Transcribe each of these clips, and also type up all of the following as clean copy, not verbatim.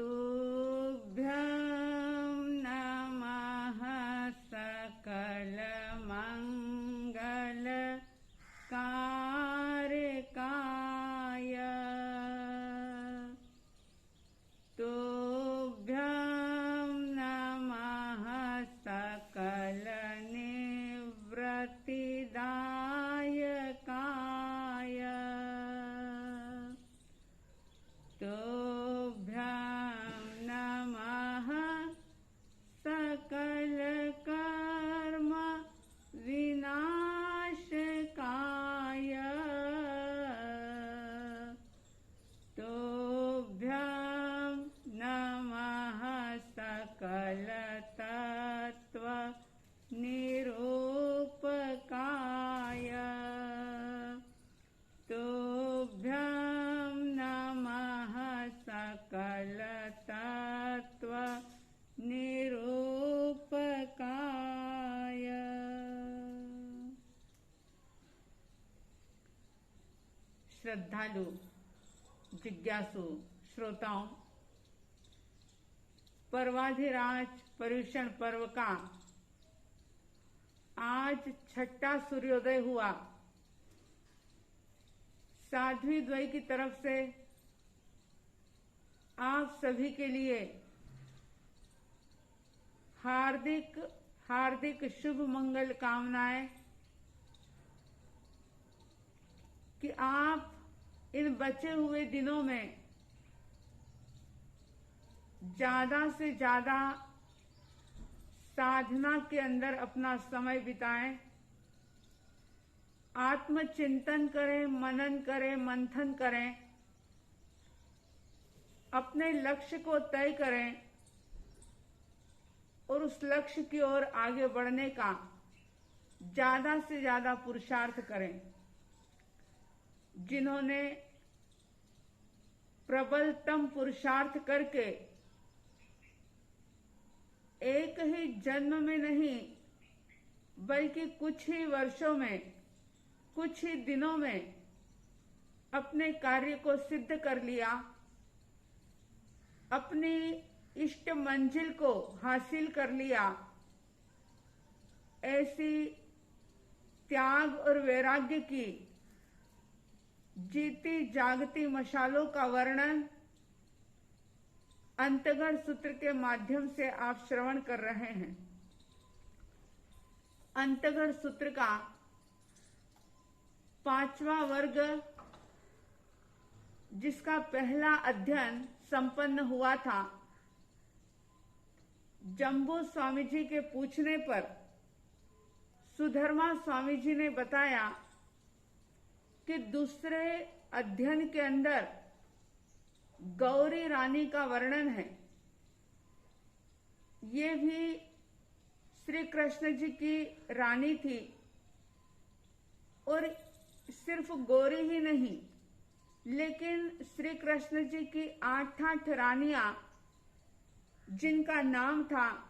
तुभ्यं नमः सकल मंगल कारकाय। तुभ्यं नमः सकल निवृत्तिदायकाय। तुभ्यं नमः सकल कर्म विनाशकाय। तुभ्यं नमः सकल तत्व निरूपकाय। तुभ्यं नमः सकल तत्व निरूपकाय। श्रद्धालु जिज्ञासु श्रोताओं, पर्वाधिराज पर्युषण पर्व का आज छठा सूर्योदय हुआ। साध्वी द्वय की तरफ से आप सभी के लिए हार्दिक हार्दिक शुभ मंगल कामनाएं कि आप इन बचे हुए दिनों में ज्यादा से ज्यादा साधना के अंदर अपना समय बिताएं, आत्मचिंतन करें, मनन करें, मंथन करें, अपने लक्ष्य को तय करें और उस लक्ष्य की ओर आगे बढ़ने का ज्यादा से ज्यादा पुरुषार्थ करें। जिन्होंने प्रबलतम पुरुषार्थ करके एक ही जन्म में नहीं बल्कि कुछ ही वर्षों में, कुछ ही दिनों में अपने कार्य को सिद्ध कर लिया, अपनी इष्ट मंजिल को हासिल कर लिया, ऐसी त्याग और वैराग्य की जीती जागती मशालों का वर्णन अंतगढ़ सूत्र के माध्यम से आप श्रवण कर रहे हैं। अंतगढ़ सूत्र का 5वां वर्ग, जिसका पहला अध्ययन संपन्न हुआ था, जम्बू स्वामी जी के पूछने पर सुधर्मा स्वामी जी ने बताया कि दूसरे अध्ययन के अंदर गौरी रानी का वर्णन है। ये भी श्री कृष्ण जी की रानी थी और सिर्फ गौरी ही नहीं, लेकिन श्री कृष्ण जी की 8 रानियां, जिनका नाम था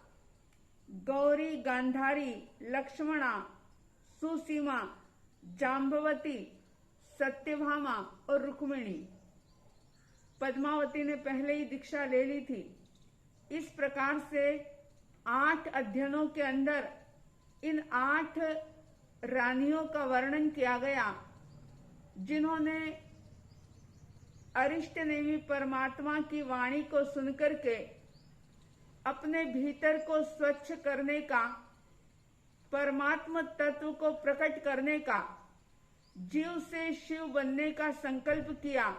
गौरी, गांधारी, लक्ष्मणा, सुसीमा, जाम्बवती, सत्यभामा और रुक्मिणी। पद्मावती ने पहले ही दीक्षा ले ली थी। इस प्रकार से 8 अध्ययनों के अंदर इन 8 रानियों का वर्णन किया गया, जिन्होंने अरिष्ट नेमी परमात्मा की वाणी को सुनकर के अपने भीतर को स्वच्छ करने का, परमात्मा तत्व को प्रकट करने का, जीव से शिव बनने का संकल्प किया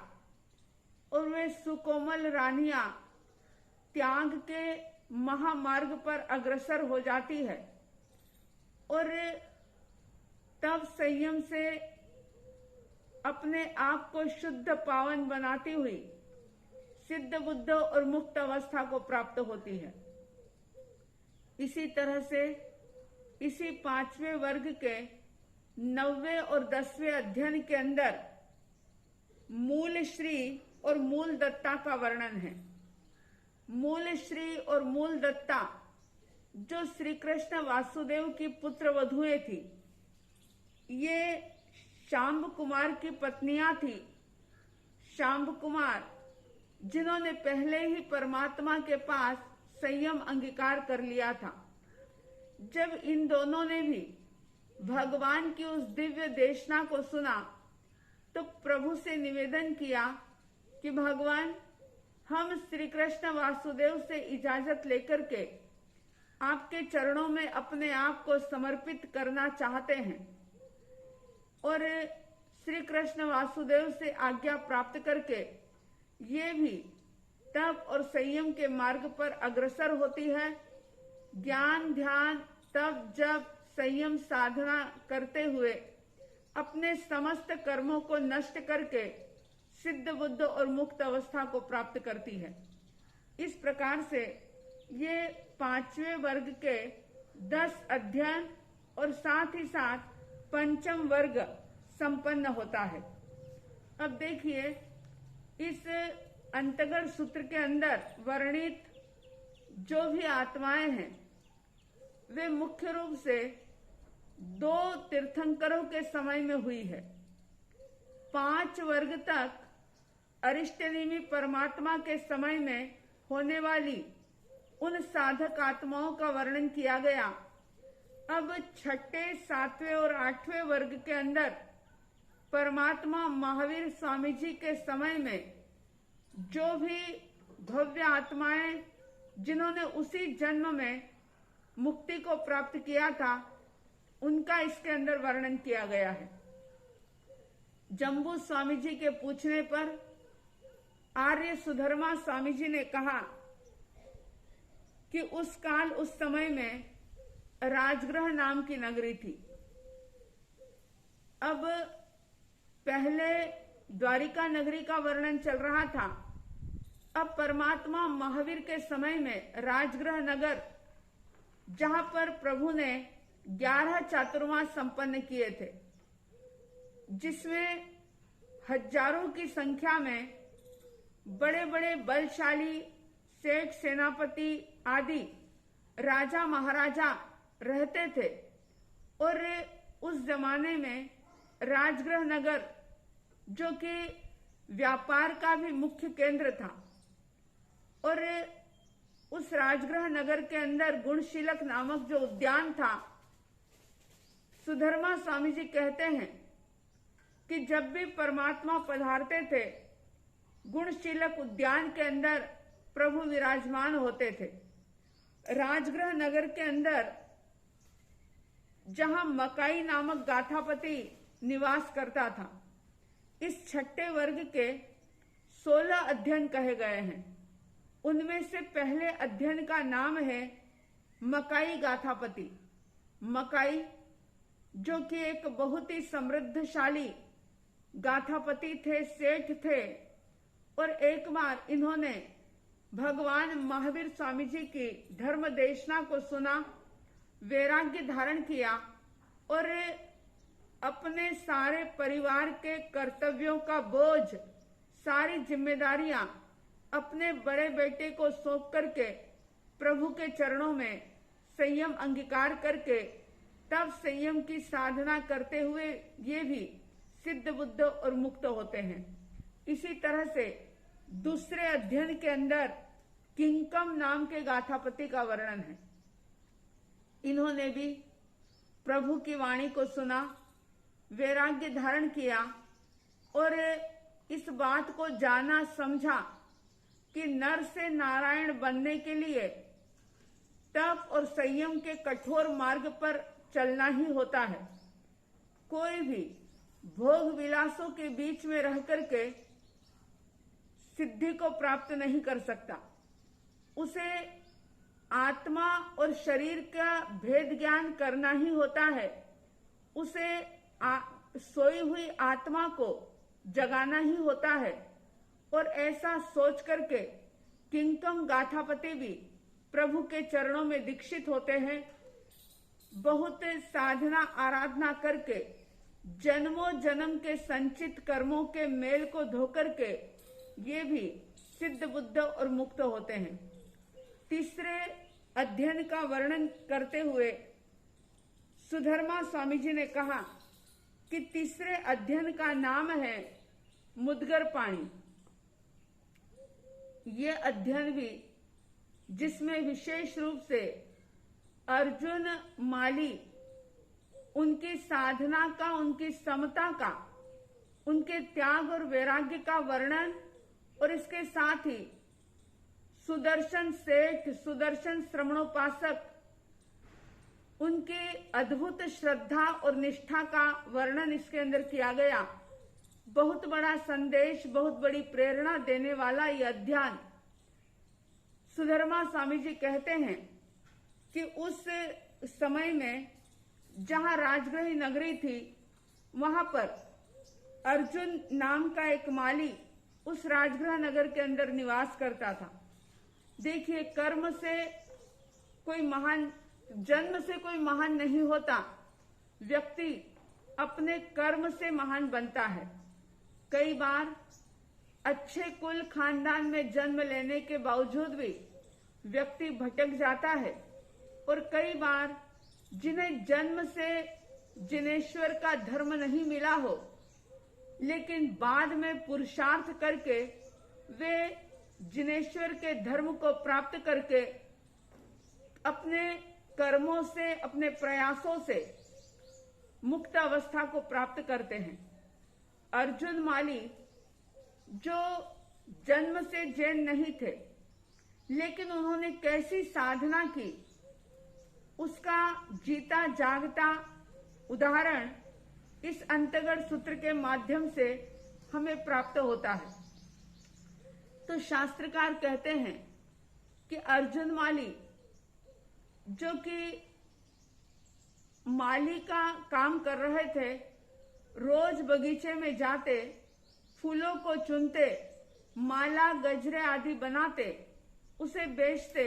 और वे सुकोमल रानियां त्याग के महामार्ग पर अग्रसर हो जाती है और तब संयम से अपने आप को शुद्ध पावन बनाती हुई सिद्ध बुद्ध और मुक्त अवस्था को प्राप्त होती है। इसी तरह से इसी 5वें वर्ग के 9वें और 10वें अध्ययन के अंदर मूल श्री और मूल दत्ता का वर्णन है। मूल श्री और मूल दत्ता जो श्री कृष्ण वासुदेव की पुत्र वधुएं थी, ये शाम्ब कुमार की पत्नियां थी। शाम्ब कुमार जिन्होंने पहले ही परमात्मा के पास संयम अंगीकार कर लिया था। जब इन दोनों ने भी भगवान की उस दिव्य देशना को सुना तो प्रभु से निवेदन किया कि भगवान, हम श्री कृष्ण वासुदेव से इजाजत लेकर के आपके चरणों में अपने आप को समर्पित करना चाहते हैं और श्री कृष्ण वासुदेव से आज्ञा प्राप्त करके ये भी तप और संयम के मार्ग पर अग्रसर होती है। ज्ञान, ध्यान, तप, जप, संयम साधना करते हुए अपने समस्त कर्मों को नष्ट करके सिद्ध, बुद्ध और मुक्त अवस्था को प्राप्त करती है। इस प्रकार से ये 5वें वर्ग के 10 अध्ययन और साथ ही साथ 5वां वर्ग संपन्न होता है। अब देखिए, इस अंतगढ़ सूत्र के अंदर वर्णित जो भी आत्माएं हैं वे मुख्य रूप से 2 तीर्थंकरों के समय में हुई है। 5 वर्ग तक अरिष्टनेमी परमात्मा के समय में होने वाली उन साधक आत्माओं का वर्णन किया गया। अब 6, 7वें और 8वें वर्ग के अंदर परमात्मा महावीर स्वामी जी के समय में जो भी भव्य आत्माएं जिन्होंने उसी जन्म में मुक्ति को प्राप्त किया था, उनका इसके अंदर वर्णन किया गया है। जम्बू स्वामी जी के पूछने पर आर्य सुधर्मा स्वामी जी ने कहा कि उस काल, उस समय में राजगृह नाम की नगरी थी। अब पहले द्वारिका नगरी का वर्णन चल रहा था। अब परमात्मा महावीर के समय में राजगृह नगर, जहां पर प्रभु ने 11 चातुर्मास संपन्न किए थे, जिसमें हजारों की संख्या में बड़े बड़े बलशाली सेठ, सेनापति आदि राजा महाराजा रहते थे। और उस जमाने में राजगृह नगर, जो कि व्यापार का भी मुख्य केंद्र था, और उस राजगृह नगर के अंदर गुणशीलक नामक जो उद्यान था, सुधर्मा स्वामी जी कहते हैं कि जब भी परमात्मा पधारते थे, गुणशीलक उद्यान के अंदर प्रभु विराजमान होते थे। राजगृह नगर के अंदर जहां मकाई नामक गाथापति निवास करता था, इस 6ठे वर्ग के 16 अध्ययन कहे गए हैं। उनमें से पहले अध्ययन का नाम है मकाई गाथापति। मकाई, जो कि एक बहुत ही समृद्धशाली गाथापति थे, सेठ थे, और एक बार इन्होंने भगवान महावीर स्वामी जी की धर्म देशना को सुना, वैराग्य धारण किया और अपने सारे परिवार के कर्तव्यों का बोझ, सारी जिम्मेदारियां अपने बड़े बेटे को सौंप करके प्रभु के चरणों में संयम अंगीकार करके तब संयम की साधना करते हुए ये भी सिद्ध, बुद्ध और मुक्त होते हैं। इसी तरह से दूसरे अध्ययन के अंदर किंकम नाम के गाथापति का वर्णन है। इन्होंने भी प्रभु की वाणी को सुना, वैराग्य धारण किया और इस बात को जाना समझा कि नर से नारायण बनने के लिए तप और संयम के कठोर मार्ग पर चलना ही होता है। कोई भी भोग विलासों के बीच में रह करके सिद्धि को प्राप्त नहीं कर सकता। उसे आत्मा और शरीर का भेद ज्ञान करना ही होता है। उसे सोई हुई आत्मा को जगाना ही होता है। और ऐसा सोच करके किंकम गाथापति भी प्रभु के चरणों में दीक्षित होते हैं। बहुत साधना आराधना करके जन्मों जन्म के संचित कर्मों के मेल को धोकर के ये भी सिद्ध, बुद्ध और मुक्त होते हैं। तीसरे अध्ययन का वर्णन करते हुए सुधर्मा स्वामी जी ने कहा कि तीसरे अध्ययन का नाम है मुद्गर पाणी। ये अध्ययन भी, जिसमें विशेष रूप से अर्जुन माली उनकी साधना का, उनकी समता का, उनके त्याग और वैराग्य का वर्णन, और इसके साथ ही सुदर्शन सेठ, सुदर्शन श्रवणोपासक, उनके अद्भुत श्रद्धा और निष्ठा का वर्णन इसके अंदर किया गया। बहुत बड़ा संदेश, बहुत बड़ी प्रेरणा देने वाला ये अध्ययन। सुधर्मा स्वामी जी कहते हैं कि उस समय में जहां राजगृह नगरी थी, वहां पर अर्जुन नाम का एक माली उस राजगृह नगर के अंदर निवास करता था। देखिए, कर्म से कोई महान, जन्म से कोई महान नहीं होता, व्यक्ति अपने कर्म से महान बनता है। कई बार अच्छे कुल खानदान में जन्म लेने के बावजूद भी व्यक्ति भटक जाता है, और कई बार जिन्हें जन्म से जिनेश्वर का धर्म नहीं मिला हो, लेकिन बाद में पुरुषार्थ करके वे जिनेश्वर के धर्म को प्राप्त करके अपने कर्मों से, अपने प्रयासों से मुक्त अवस्था को प्राप्त करते हैं। अर्जुन माली जो जन्म से जैन नहीं थे, लेकिन उन्होंने कैसी साधना की, उसका जीता जागता उदाहरण इस अंतर्गत सूत्र के माध्यम से हमें प्राप्त होता है। तो शास्त्रकार कहते हैं कि अर्जुन माली, जो कि माली का काम कर रहे थे, रोज बगीचे में जाते, फूलों को चुनते, माला गजरे आदि बनाते, उसे बेचते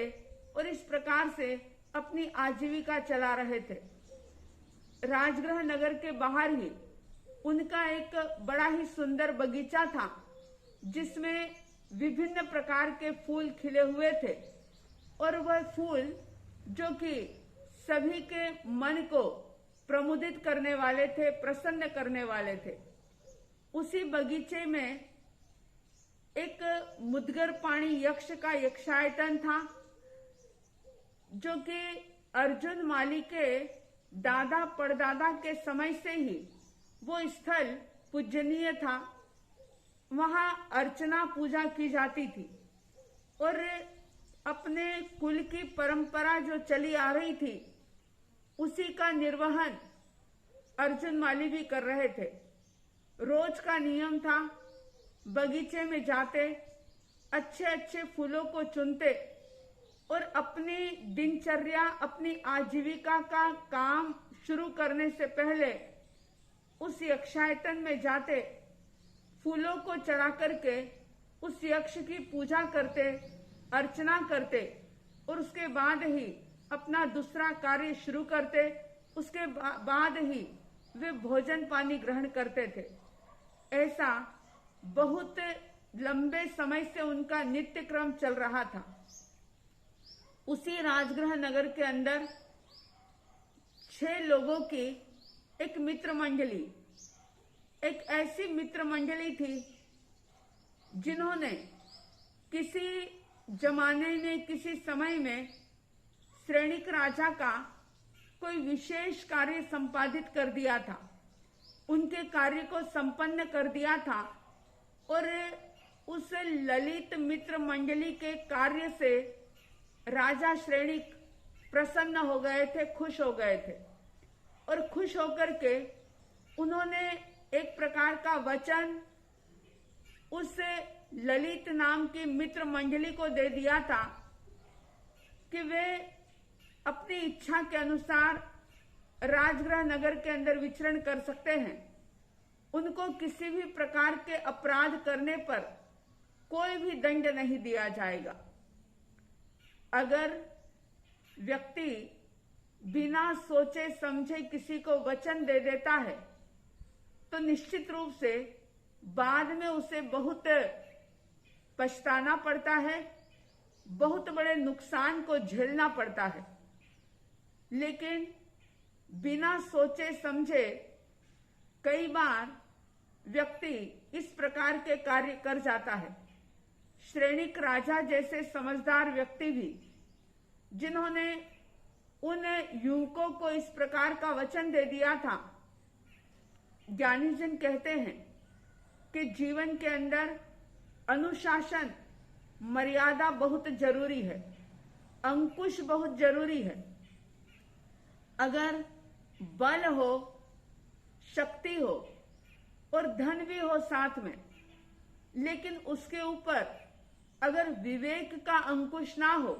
और इस प्रकार से अपनी आजीविका चला रहे थे। राजगृह नगर के बाहर ही उनका एक बड़ा ही सुंदर बगीचा था, जिसमें विभिन्न प्रकार के फूल खिले हुए थे, और वह फूल जो कि सभी के मन को प्रमुदित करने वाले थे, प्रसन्न करने वाले थे। उसी बगीचे में एक मुद्गर पाणी यक्ष का यक्षायतन था, जो कि अर्जुन माली के दादा परदादा के समय से ही वो स्थल पूजनीय था। वहां अर्चना पूजा की जाती थी, और अपने कुल की परंपरा जो चली आ रही थी, उसी का निर्वहन अर्जुन माली भी कर रहे थे। रोज का नियम था, बगीचे में जाते, अच्छे अच्छे फूलों को चुनते और अपनी दिनचर्या, अपनी आजीविका का काम शुरू करने से पहले उस यक्षायतन में जाते, फूलों को चढ़ा करके उस यक्ष की पूजा करते, अर्चना करते, और उसके बाद ही अपना दूसरा कार्य शुरू करते। उसके बाद ही वे भोजन पानी ग्रहण करते थे। ऐसा बहुत लंबे समय से उनका नित्य क्रम चल रहा था। उसी राजगृह नगर के अंदर 6 लोगों की एक मित्र मंडली, एक ऐसी मित्र मंडली थी जिन्होंने किसी जमाने में, किसी समय में श्रेणिक राजा का कोई विशेष कार्य संपादित कर दिया था, उनके कार्य को संपन्न कर दिया था, और उस ललित मित्र मंडली के कार्य से राजा श्रेणिक प्रसन्न हो गए थे, खुश हो गए थे, और खुश होकर के उन्होंने एक प्रकार का वचन उस ललित नाम की मित्र मंडली को दे दिया था कि वे अपनी इच्छा के अनुसार राजगृह नगर के अंदर विचरण कर सकते हैं। उनको किसी भी प्रकार के अपराध करने पर कोई भी दंड नहीं दिया जाएगा। अगर व्यक्ति बिना सोचे समझे किसी को वचन दे देता है, तो निश्चित रूप से बाद में उसे बहुत पछताना पड़ता है, बहुत बड़े नुकसान को झेलना पड़ता है। लेकिन बिना सोचे समझे कई बार व्यक्ति इस प्रकार के कार्य कर जाता है। श्रेणिक राजा जैसे समझदार व्यक्ति भी, जिन्होंने उन युवकों को इस प्रकार का वचन दे दिया था। ज्ञानी जन कहते हैं कि जीवन के अंदर अनुशासन, मर्यादा बहुत जरूरी है, अंकुश बहुत जरूरी है। अगर बल हो, शक्ति हो और धन भी हो साथ में, लेकिन उसके ऊपर अगर विवेक का अंकुश ना हो,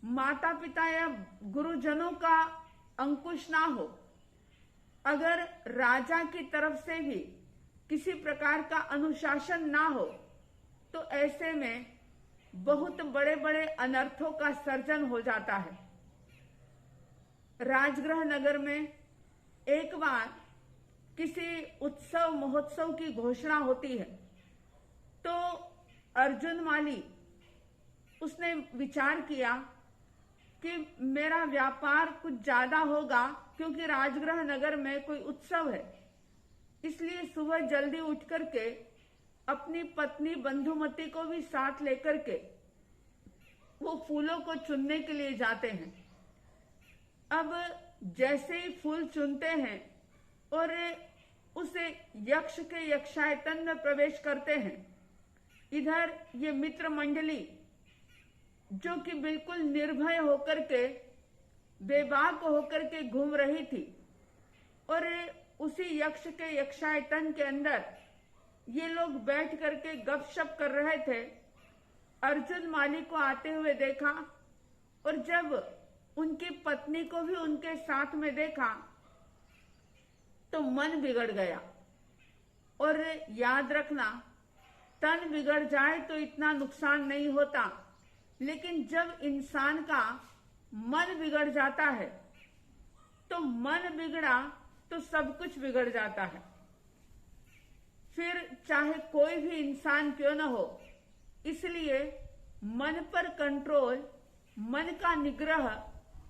माता पिता या गुरुजनों का अंकुश ना हो, अगर राजा की तरफ से भी किसी प्रकार का अनुशासन ना हो, तो ऐसे में बहुत बड़े बड़े अनर्थों का सर्जन हो जाता है। राजगृह नगर में एक बार किसी उत्सव महोत्सव की घोषणा होती है, तो अर्जुन माली उसने विचार किया कि मेरा व्यापार कुछ ज्यादा होगा, क्योंकि राजगृह नगर में कोई उत्सव है। इसलिए सुबह जल्दी उठ करके अपनी पत्नी बंधुमती को भी साथ लेकर के वो फूलों को चुनने के लिए जाते हैं। अब जैसे ही फूल चुनते हैं और उसे यक्ष के यक्षायतन में प्रवेश करते हैं, इधर ये मित्र मंडली जो कि बिल्कुल निर्भय होकर के, बेबाक होकर के घूम रही थी, और उसी यक्ष के यक्षायतन के अंदर ये लोग बैठ करके गपशप कर रहे थे। अर्जुन माली को आते हुए देखा, और जब उनकी पत्नी को भी उनके साथ में देखा तो मन बिगड़ गया। और याद रखना, तन बिगड़ जाए तो इतना नुकसान नहीं होता, लेकिन जब इंसान का मन बिगड़ जाता है तो मन बिगड़ा तो सब कुछ बिगड़ जाता है। फिर चाहे कोई भी इंसान क्यों न हो, इसलिए मन पर कंट्रोल, मन का निग्रह,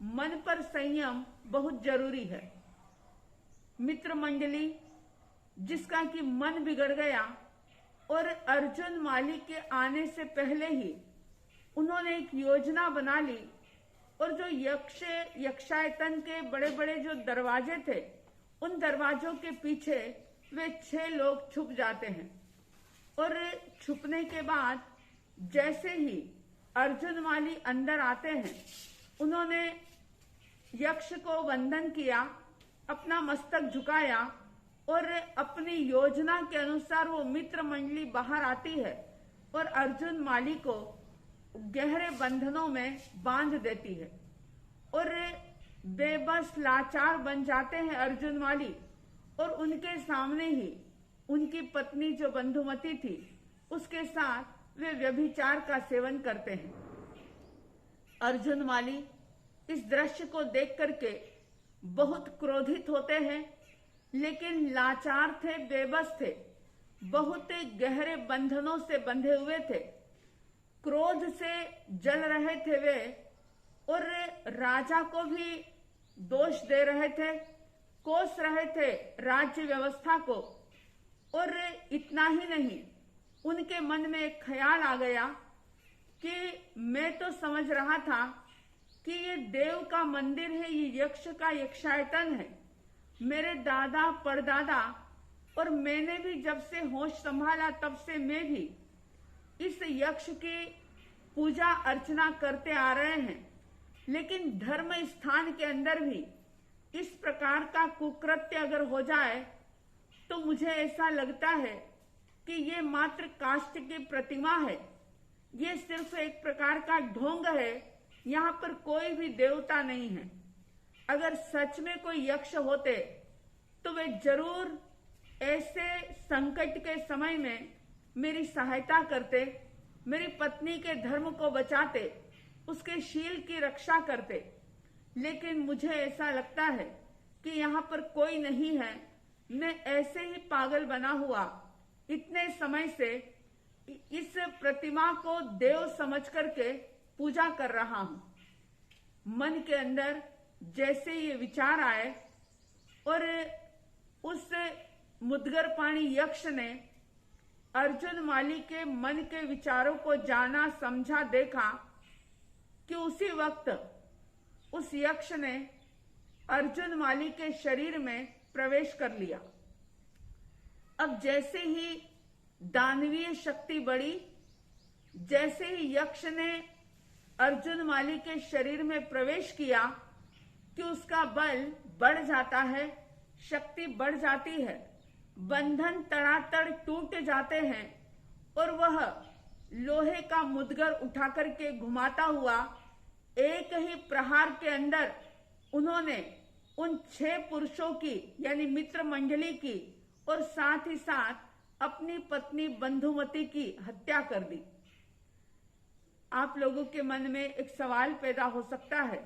मन पर संयम बहुत जरूरी है। मित्र मंडली जिसका कि मन बिगड़ गया, और अर्जुन माली के आने से पहले ही उन्होंने एक योजना बना ली, और जो यक्षायतन के बड़े बड़े जो दरवाजे थे, उन दरवाजों के पीछे वे 6 लोग छुप जाते हैं। और छुपने के बाद जैसे ही अर्जुन माली अंदर आते हैं, उन्होंने यक्ष को वंदन किया, अपना मस्तक झुकाया, और अपनी योजना के अनुसार वो मित्र मंडली बाहर आती है और अर्जुन माली को गहरे बंधनों में बांध देती है। और बेबस लाचार बन जाते हैं अर्जुन माली, और उनके सामने ही उनकी पत्नी जो बंधुमती थी, उसके साथ वे व्यभिचार का सेवन करते हैं। अर्जुन माली इस दृश्य को देख करके बहुत क्रोधित होते हैं, लेकिन लाचार थे, बेबस थे, बहुत गहरे बंधनों से बंधे हुए थे, क्रोध से जल रहे थे वे, और राजा को भी दोष दे रहे थे, कोस रहे थे राज्य व्यवस्था को। और इतना ही नहीं, उनके मन में एक ख्याल आ गया कि मैं तो समझ रहा था कि ये देव का मंदिर है, ये यक्ष का यक्षायतन है, मेरे दादा परदादा और मैंने भी जब से होश संभाला तब से मैं भी इस यक्ष की पूजा अर्चना करते आ रहे हैं। लेकिन धर्म स्थान के अंदर भी इस प्रकार का कुकृत्य अगर हो जाए तो मुझे ऐसा लगता है कि ये मात्र काष्ठ की प्रतिमा है, ये सिर्फ एक प्रकार का ढोंग है, यहाँ पर कोई भी देवता नहीं है। अगर सच में कोई यक्ष होते तो वे जरूर ऐसे संकट के समय में मेरी सहायता करते, मेरी पत्नी के धर्म को बचाते, उसके शील की रक्षा करते। लेकिन मुझे ऐसा लगता है कि यहाँ पर कोई नहीं है, मैं ऐसे ही पागल बना हुआ इतने समय से इस प्रतिमा को देव समझ करके पूजा कर रहा हूं। मन के अंदर जैसे ये विचार आए और उस मुदगर पाणी यक्ष ने अर्जुन माली के मन के विचारों को जाना, समझा, देखा कि उसी वक्त उस यक्ष ने अर्जुन माली के शरीर में प्रवेश कर लिया। अब जैसे ही दानवीय शक्ति बढ़ी, जैसे ही यक्ष ने अर्जुन माली के शरीर में प्रवेश किया कि उसका बल बढ़ जाता है, शक्ति बढ़ जाती है, बंधन तड़ातड़ टूट जाते हैं और वह लोहे का मुद्गर उठाकर के घुमाता हुआ एक ही प्रहार के अंदर उन्होंने उन 6 पुरुषों की यानी मित्र मंडली की और साथ ही साथ अपनी पत्नी बंधुमती की हत्या कर दी। आप लोगों के मन में एक सवाल पैदा हो सकता है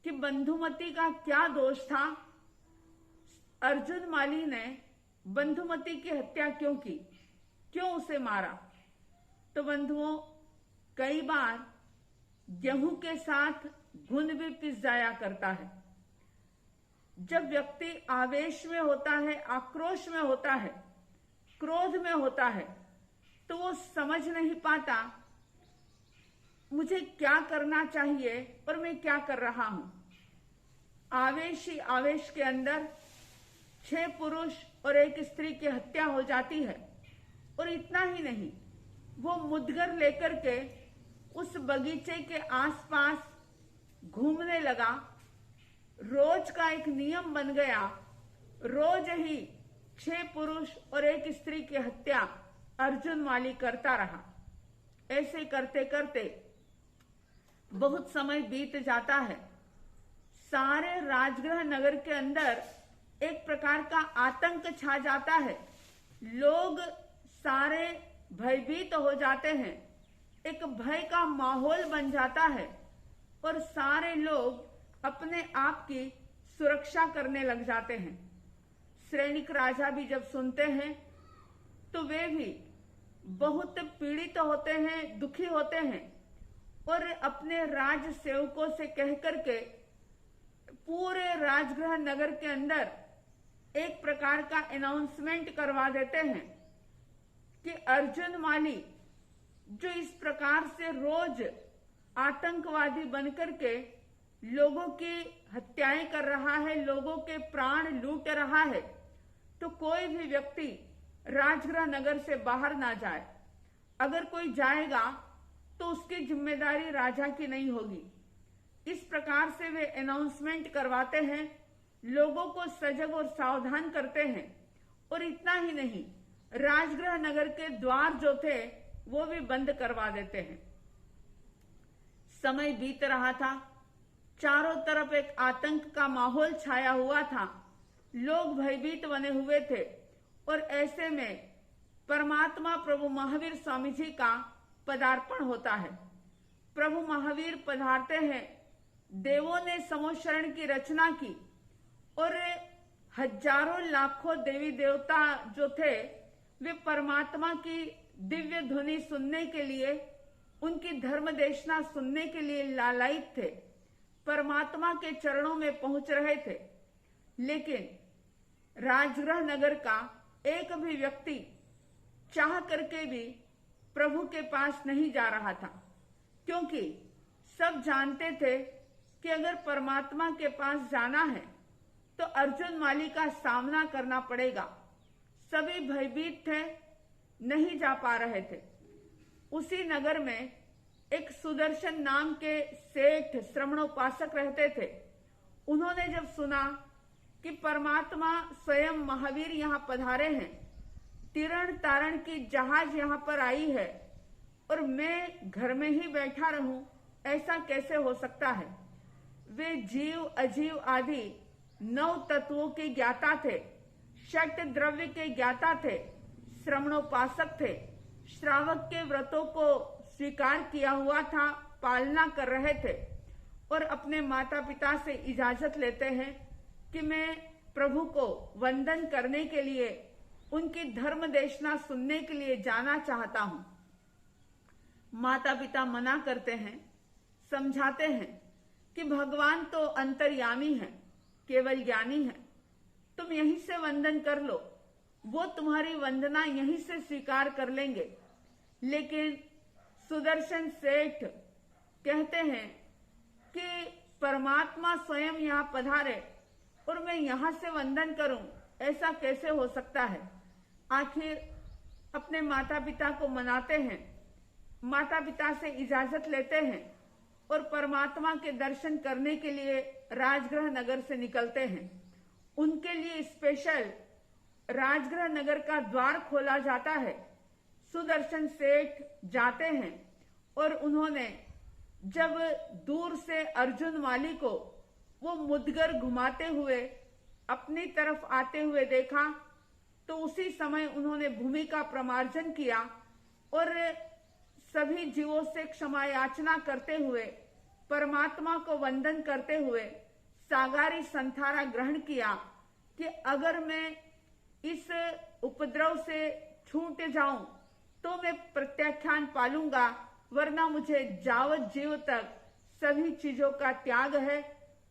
कि बंधुमती का क्या दोष था? अर्जुन माली ने बंधुमती की हत्या क्यों की, क्यों उसे मारा? तो बंधुओं, कई बार गेहूं के साथ घुन भी पिस जाया करता है। जब व्यक्ति आवेश में होता है, आक्रोश में होता है, क्रोध में होता है, तो वो समझ नहीं पाता मुझे क्या करना चाहिए और मैं क्या कर रहा हूं। आवेश ही आवेश के अंदर 6 पुरुष और 1 स्त्री की हत्या हो जाती है। और इतना ही नहीं, वो मुद्गर लेकर के उस बगीचे के आसपास घूमने लगा। रोज का एक नियम बन गया, रोज ही 6 पुरुष और 1 स्त्री की हत्या अर्जुन माली करता रहा। ऐसे करते करते बहुत समय बीत जाता है। सारे राजगृह नगर के अंदर एक प्रकार का आतंक छा जाता है। लोग सारे भयभीत हो जाते हैं, एक भय का माहौल बन जाता है और सारे लोग अपने आप की सुरक्षा करने लग जाते हैं। सैनिक राजा भी जब सुनते हैं तो वे भी बहुत पीड़ित होते हैं, दुखी होते हैं और अपने राज सेवकों से कहकर के पूरे राजगृह नगर के अंदर एक प्रकार का अनाउंसमेंट करवा देते हैं कि अर्जुन माली जो इस प्रकार से रोज आतंकवादी बनकर के लोगों की हत्याएं कर रहा है, लोगों के प्राण लूट रहा है, तो कोई भी व्यक्ति राजगृह नगर से बाहर ना जाए। अगर कोई जाएगा तो उसकी जिम्मेदारी राजा की नहीं होगी। इस प्रकार से वे अनाउंसमेंट करवाते हैं, लोगों को सजग और सावधान करते हैं। और इतना ही नहीं, राजगृह नगर के द्वार जो थे वो भी बंद करवा देते हैं। समय बीत रहा था, चारों तरफ एक आतंक का माहौल छाया हुआ था, लोग भयभीत बने हुए थे। और ऐसे में परमात्मा प्रभु महावीर स्वामी जी का पदार्पण होता है। प्रभु महावीर पधारते हैं। देवों ने समोशरण की रचना की और हजारों लाखों देवी देवता जो थे वे परमात्मा की दिव्य ध्वनि सुनने के लिए, उनकी धर्म देशना सुनने के लिए लालायित थे, परमात्मा के चरणों में पहुंच रहे थे। लेकिन राजगृह नगर का एक भी व्यक्ति चाह करके भी प्रभु के पास नहीं जा रहा था, क्योंकि सब जानते थे कि अगर परमात्मा के पास जाना है तो अर्जुन माली का सामना करना पड़ेगा। सभी भयभीत थे, नहीं जा पा रहे थे। उसी नगर में एक सुदर्शन नाम के सेठ श्रमणोपासक रहते थे। उन्होंने जब सुना कि परमात्मा स्वयं महावीर यहाँ पधारे हैं, तिरण तारण की जहाज यहाँ पर आई है और मैं घर में ही बैठा रहूं, ऐसा कैसे हो सकता है? वे जीव अजीव आदि 9 तत्वों के ज्ञाता थे, षट द्रव्य के ज्ञाता थे, श्रमणोपासक थे, श्रावक के व्रतों को स्वीकार किया हुआ था, पालना कर रहे थे और अपने माता पिता से इजाजत लेते हैं कि मैं प्रभु को वंदन करने के लिए, उनकी धर्म देशना सुनने के लिए जाना चाहता हूं। माता पिता मना करते हैं, समझाते हैं कि भगवान तो अंतर्यामी है, केवल ज्ञानी है, तुम यहीं से वंदन कर लो। वो तुम्हारी वंदना यहीं से स्वीकार कर लेंगे। लेकिन सुदर्शन सेठ कहते हैं कि परमात्मा स्वयं यहाँ पधारे और मैं यहाँ से वंदन करूं, ऐसा कैसे हो सकता है। आखिर अपने माता पिता को मनाते हैं, माता पिता से इजाजत लेते हैं और परमात्मा के दर्शन करने के लिए राजगृह नगर से निकलते हैं। उनके लिए स्पेशल राजगृह नगर का द्वार खोला जाता है। सुदर्शन सेठ जाते हैं और उन्होंने जब दूर से अर्जुन माली को वो मुदगर घुमाते हुए अपनी तरफ आते हुए देखा तो उसी समय उन्होंने भूमि का प्रमार्जन किया और सभी जीवों से क्षमा याचना करते हुए परमात्मा को वंदन करते हुए सागारी संथारा ग्रहण किया कि अगर मैं इस उपद्रव से छूट जाऊं तो मैं प्रत्याख्यान पालूंगा, वरना मुझे जावत जीव तक सभी चीजों का त्याग है।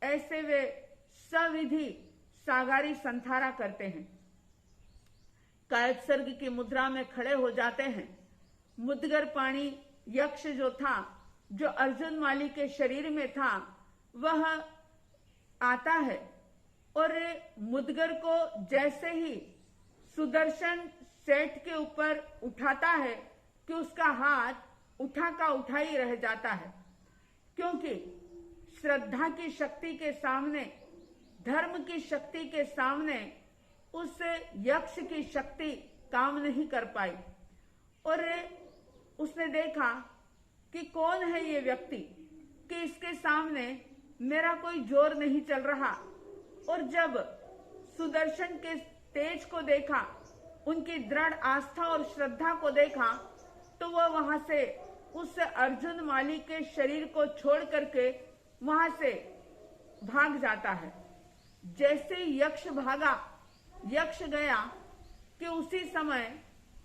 ऐसे वे सविधि सागारी संथारा करते हैं। कायत्सर्ग की मुद्रा में खड़े हो जाते हैं। मुदगर पाणी यक्ष जो था, जो अर्जुन माली के शरीर में था, वह आता है और मुदगर को जैसे ही सुदर्शन सेठ के ऊपर उठाता है कि उसका हाथ उठा का उठा ही रह जाता है, क्योंकि श्रद्धा की शक्ति के सामने, धर्म की शक्ति के सामने उस यक्ष की शक्ति काम नहीं कर पाई। और उसने देखा कि कौन है ये व्यक्ति, कि इसके सामने मेरा कोई जोर नहीं चल रहा। और जब सुदर्शन के तेज को देखा, उनकी दृढ़ आस्था और श्रद्धा को देखा, तो वह वहां से उस अर्जुन माली के शरीर को छोड़ करके वहां से भाग जाता है। जैसे यक्ष भागा, यक्ष गया कि उसी समय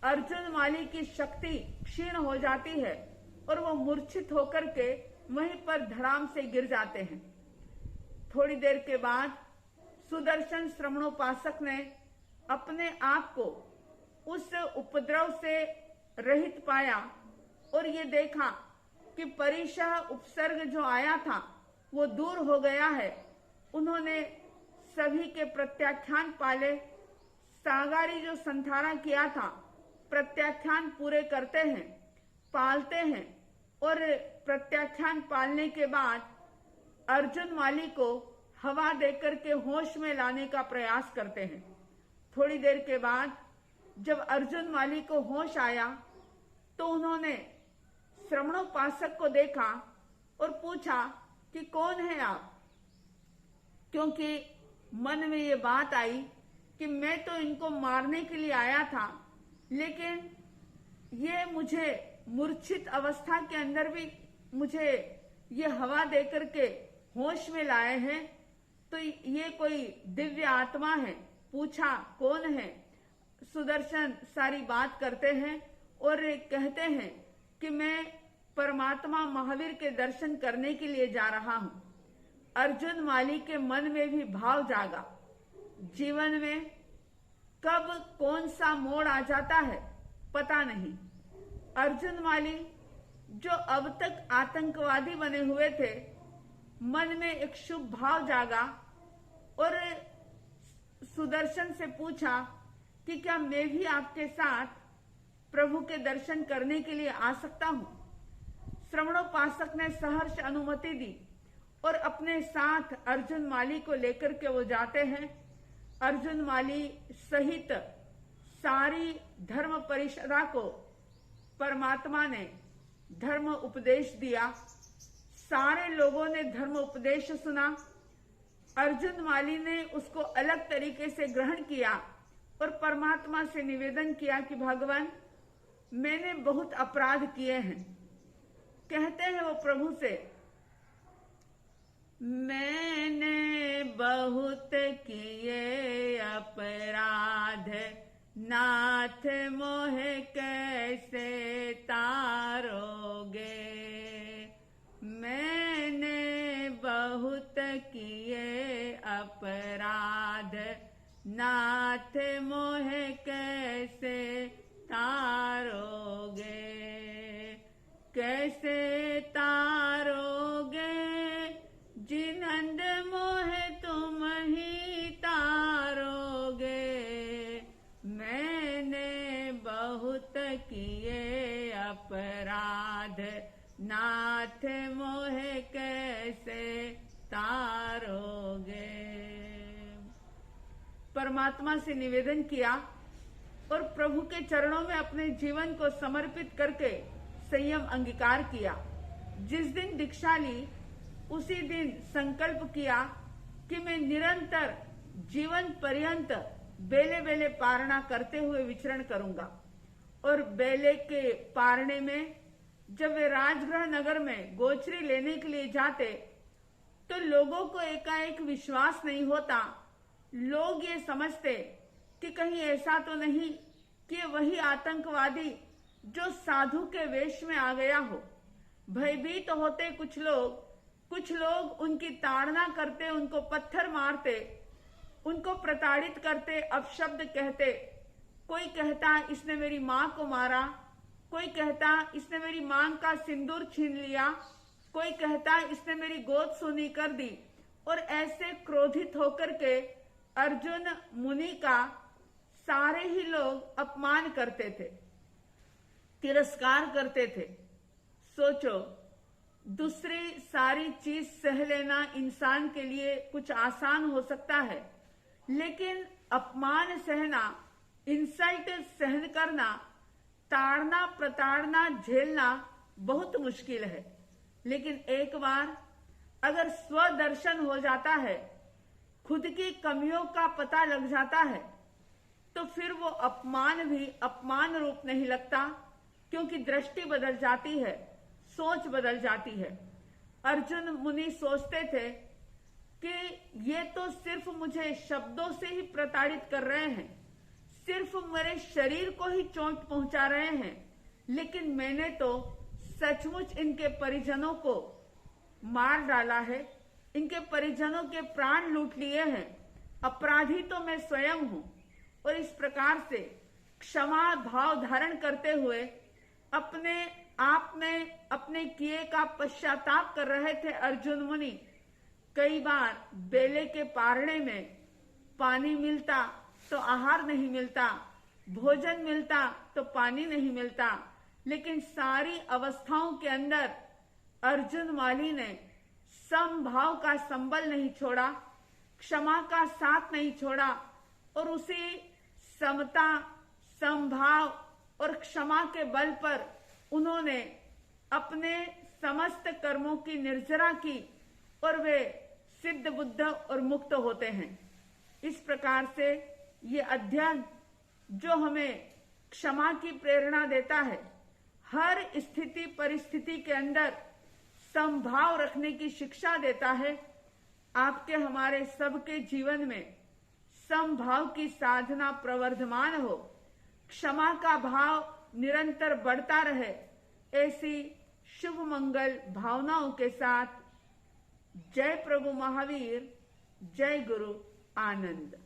अर्जुन माली की शक्ति क्षीण हो जाती है और वो मूर्छित होकर के वहीं पर धड़ाम से गिर जाते हैं। थोड़ी देर के बाद सुदर्शन श्रमणोपासक ने अपने आप को उस उपद्रव से रहित पाया और ये देखा कि परिशः उपसर्ग जो आया था वो दूर हो गया है। उन्होंने सभी के प्रत्याख्यान पाले, सागारी जो संथारा किया था, प्रत्याख्यान पूरे करते हैं, पालते हैं और प्रत्याख्यान पालने के बाद अर्जुन माली को हवा देकर के होश में लाने का प्रयास करते हैं। थोड़ी देर के बाद जब अर्जुन माली को होश आया तो उन्होंने श्रमणोपासक को देखा और पूछा कि कौन है आप, क्योंकि मन में ये बात आई कि मैं तो इनको मारने के लिए आया था, लेकिन ये मुझे मूर्छित अवस्था के अंदर भी मुझे ये हवा देकर के होश में लाए हैं, तो ये कोई दिव्य आत्मा है। पूछा कौन है। सुदर्शन सारी बात करते हैं और कहते हैं कि मैं परमात्मा महावीर के दर्शन करने के लिए जा रहा हूं। अर्जुन माली के मन में भी भाव जागा। जीवन में कब कौन सा मोड़ आ जाता है पता नहीं। अर्जुन माली जो अब तक आतंकवादी बने हुए थे, मन में एक शुभ भाव जागा और सुदर्शन से पूछा कि क्या मैं भी आपके साथ प्रभु के दर्शन करने के लिए आ सकता हूं। श्रमणोपासक ने सहर्ष अनुमति दी और अपने साथ अर्जुन माली को लेकर के वो जाते हैं। अर्जुन माली सहित सारी धर्म परिषदा को परमात्मा ने धर्म उपदेश दिया। सारे लोगों ने धर्म उपदेश सुना। अर्जुन माली ने उसको अलग तरीके से ग्रहण किया और परमात्मा से निवेदन किया कि भगवान, मैंने बहुत अपराध किए हैं। कहते हैं वो प्रभु से, मैंने बहुत किए अपराध, नाथ मोहे कैसे तारोगे। मैंने बहुत किए अपराध, नाथ मोहे कैसे कैसे तारोगे, जिनंद मोहे तुम ही तारोगे। मैंने बहुत किए अपराध, नाथ मोहे कैसे तारोगे। परमात्मा से निवेदन किया और प्रभु के चरणों में अपने जीवन को समर्पित करके संयम अंगीकार किया। जिस दिन दीक्षा ली उसी दिन संकल्प किया कि मैं निरंतर जीवन पर्यंत बेले बेले पारणा करते हुए विचरण करूंगा। और बेले के पारणे में जब वे राजगृह नगर में गोचरी लेने के लिए जाते तो लोगों को एकाएक विश्वास नहीं होता। लोग ये समझते कि कहीं ऐसा तो नहीं कि वही आतंकवादी जो साधु के वेश में आ गया हो। भयभीत तो होते कुछ लोग उनकी ताड़ना करते, उनको पत्थर मारते, उनको प्रताड़ित करते, अपशब्द कहते। कोई कहता इसने मेरी मां को मारा, कोई कहता इसने मेरी मांग का सिंदूर छीन लिया, कोई कहता इसने मेरी गोद सूनी कर दी। और ऐसे क्रोधित होकर के अर्जुन मुनि का सारे ही लोग अपमान करते थे, तिरस्कार करते थे। सोचो, दूसरी सारी चीज सह लेना इंसान के लिए कुछ आसान हो सकता है, लेकिन अपमान सहना, इंसल्ट सहन करना, ताड़ना प्रताड़ना झेलना बहुत मुश्किल है। लेकिन एक बार अगर स्वदर्शन हो जाता है, खुद की कमियों का पता लग जाता है, तो फिर वो अपमान भी अपमान रूप नहीं लगता, क्योंकि दृष्टि बदल जाती है, सोच बदल जाती है। अर्जुन मुनि सोचते थे कि ये तो सिर्फ मुझे शब्दों से ही प्रताड़ित कर रहे हैं, सिर्फ मेरे शरीर को ही चोट पहुंचा रहे हैं, लेकिन मैंने तो सचमुच इनके परिजनों को मार डाला है, इनके परिजनों के प्राण लूट लिए हैं। अपराधी तो मैं स्वयं हूं। और इस प्रकार से क्षमा भाव धारण करते हुए अपने आप में अपने किए का पश्चाताप कर रहे थे अर्जुन मुनि। कई बार बेले के पारणे में पानी मिलता तो आहार नहीं मिलता, भोजन मिलता तो पानी नहीं मिलता, लेकिन सारी अवस्थाओं के अंदर अर्जुन वाली ने समभाव का संबल नहीं छोड़ा, क्षमा का साथ नहीं छोड़ा, और उसी समता, समभाव और क्षमा के बल पर उन्होंने अपने समस्त कर्मों की निर्जरा की और वे सिद्ध बुद्ध और मुक्त होते हैं। इस प्रकार से ये अध्ययन जो हमें क्षमा की प्रेरणा देता है, हर स्थिति परिस्थिति के अंदर समभाव रखने की शिक्षा देता है। आपके हमारे सबके जीवन में समभाव की साधना प्रवर्धमान हो, क्षमा का भाव निरंतर बढ़ता रहे, ऐसी शुभ मंगल भावनाओं के साथ जय प्रभु महावीर, जय गुरु आनंद।